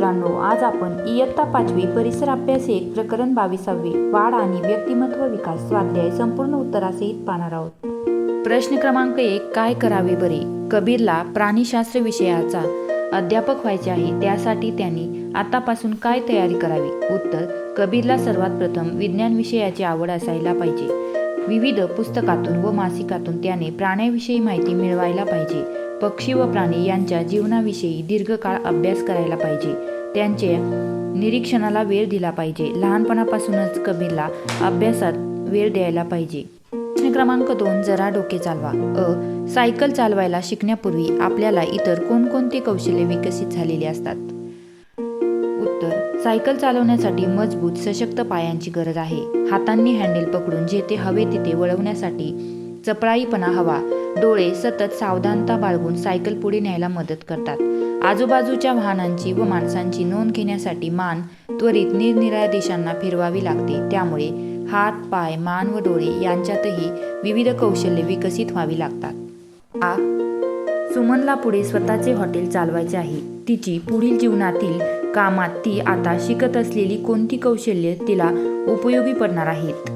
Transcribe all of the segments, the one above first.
मित्रांनो, आज आपण इयत्ता 5वी परिसर अभ्यास 1 प्रकरण 22वे वाढ आणि व्यक्तिमत्व विकास स्वाध्याय संपूर्ण उत्तरासहित पाहणार आहोत. प्रश्न क्रमांक 1. काय करावे बरे? कबीरला प्राणीशास्त्र विषयाचा अध्यापक व्हायचे आहे. त्यासाठी त्यांनी आतापासून काय तयारी करावी? उत्तर. कबीरला सर्वात प्रथम विज्ञान विषयाची आवड असायला पाहिजे. विविध पुस्तकातून व मासिकातून त्याने प्राण्यांविषयी माहिती मिळवायला पाहिजे. पक्षी व प्राणी यांच्या जीवनाविषयी दीर्घकाळ अभ्यास करायला पाहिजे. त्यांच्या निरीक्षणाला वेळ दिला पाहिजे. लहानपणापासूनच कबीरला अभ्यासात वेळ द्यायला पाहिजे. प्रश्न क्रमांक 2. जरा डोके चालवा. सायकल चालवायला शिकण्यापूर्वी आपल्याला इतर कोणकोणते कौशल्य विकसित झालेले असतात? उत्तर. सायकल चालवण्यासाठी मजबूत सशक्त पायांची गरज आहे. हातांनी हँडल पकडून जेथे हवे तिथे वळवण्यासाठी चपळाईपणा हवा. डोळे सतत सावधानता बाळगून सायकल पुढे न्यायला मदत करतात. आजूबाजूच्या वाहनांची व माणसांची नोंद घेण्यासाठी मान त्वरित निरनिराळ्या दिशांना फिरवावी लागते. त्यामुळे हात, पाय, मान व डोळे यांच्यातही विविध कौशल्ये विकसित व्हावी लागतात. सुमनला पुढे स्वतःचे हॉटेल चालवायचे आहे. तिची पुढील जीवनातील कामात ती आता शिकत असलेली कोणती कौशल्ये तिला उपयोगी पडणार आहेत?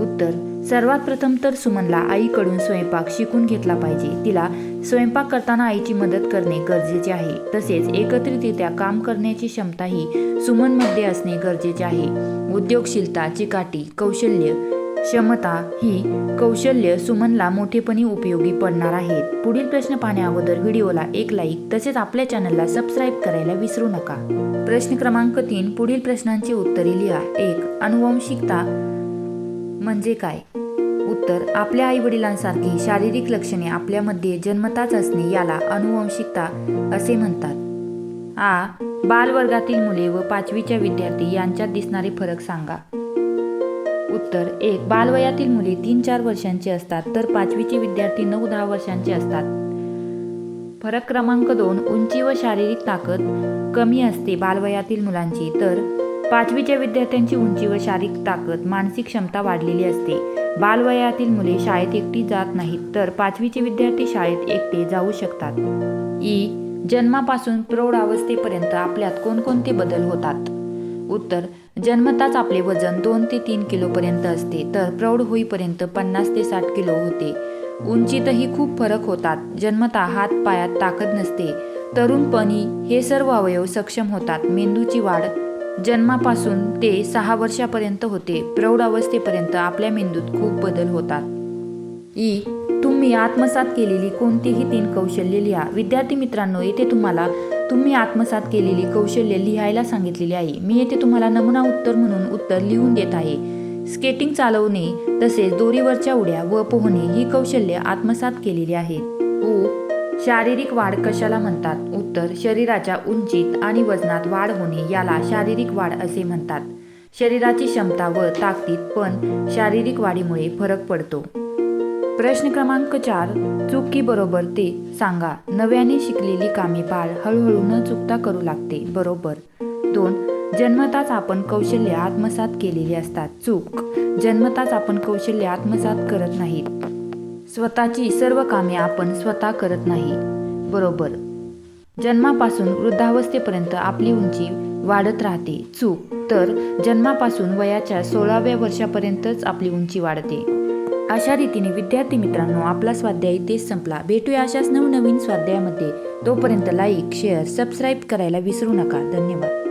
उत्तर. सर्वात प्रथम तर सुमनला आईकडून स्वयंपाक शिकून घेतला पाहिजे. तिला स्वयंपाक करताना आईची मदत करणे गरजेचे आहे. तसेच एकत्रितरित्या काम करण्याची क्षमताही सुमनमध्ये असणे गरजेचे आहे. उद्योगशीलता, चिकाटी, कौशल्य, क्षमता ही कौशल्य सुमनला मोठेपणी उपयोगी पडणार आहेत. पुढील प्रश्न पाहण्या अगोदर व्हिडिओला एक लाईक तसेच आपल्या चॅनलला सबस्क्राईब करायला विसरू नका. प्रश्न क्रमांक 3. पुढील प्रश्नांची उत्तरे लिहा. 1. अनुवंशिकता म्हणजे काय? उत्तर. आपल्या आईवडिलांसारखी शारीरिक लक्षणे आपल्यामध्ये जन्मताच असणे याला अनुवंशिकता असे म्हणतात. बालवर्गातील मुले व 5वीच्या विद्यार्थी यांच्यात दिसणारे फरक सांगा. उत्तर. 1. बालवयातील मुले 3-4 वर्षांची असतात तर 5वीचे विद्यार्थी 9-10 वर्षांचे असतात. फरक क्रमांक 2. उंची व शारीरिक ताकद कमी असते बालवयातील मुलांची, तर 5वीच्या विद्यार्थ्यांची उंची व शारीरिक ताकद, मानसिक क्षमता वाढलेली असते. बालवयातील मुले शाळेत एकटी जात नाहीत तर 5वीचे विद्यार्थी शाळेत एकटे जाऊ शकतात. जन्मापासून प्रौढावस्थेपर्यंत आपल्यात कोणकोणते बदल होतात? उत्तर. जन्मताच आपले वजन 2 ते 3 किलोपर्यंत असते तर प्रौढ होईपर्यंत 50 ते 60 किलो होते. उंचीतही खूप फरक होतात. जन्मता हात पायात ताकद नसते. तरुणपणी हे सर्व अवयव सक्षम होतात. मेंदूची वाढ जन्मापासून ते 6 वर्षापर्यंत होते. प्रौढ अवस्थेपर्यंत आपल्या मेंदूत खूप बदल होतात. तुम्ही आत्मसात केलेली कोणतीही 3 कौशल्ये लिहा. विद्यार्थी मित्रांनो, येथे तुम्हाला तुम्ही आत्मसात केलेली कौशल्ये लिहायला सांगितलेली आहे. मी येथे तुम्हाला नमुना उत्तर म्हणून उत्तर लिहून देत आहे. स्केटिंग चालवणे तसेच दोरीवरच्या उड्या व पोहणे ही कौशल्ये आत्मसात केलेली आहेत. शारीरिक वाढ कशाला म्हणतात? उत्तर. शरीराच्या उंचीत आणि वजनात वाढ होणे याला शारीरिक वाढ असे म्हणतात. शरीराची क्षमता व ताकदीत पण शारीरिक वाढीमुळे फरक पडतो. प्रश्न क्रमांक 4. चूक की बरोबर ते सांगा. नव्याने शिकलेली कामे बाळ हळूहळू न चुकता करू लागते. बरोबर. 2. जन्मताच आपण कौशल्य आत्मसात केलेली असतात. चूक. जन्मताच आपण कौशल्य आत्मसात करत नाहीत. स्वतःची सर्व कामे आपण स्वतः करत नाही. बरोबर. जन्मापासून वृद्धावस्थेपर्यंत आपली उंची वाढत राहते. चूक. तर जन्मापासून वयाच्या 16व्या वर्षापर्यंतच आपली उंची वाढते. अशा रीतीने विद्यार्थी मित्रांनो, आपला स्वाध्याय इथेच संपला. भेटूया अशाच नवनवीन स्वाध्यायामध्ये. तोपर्यंत लाईक, शेअर, सबस्क्राईब करायला विसरू नका. धन्यवाद.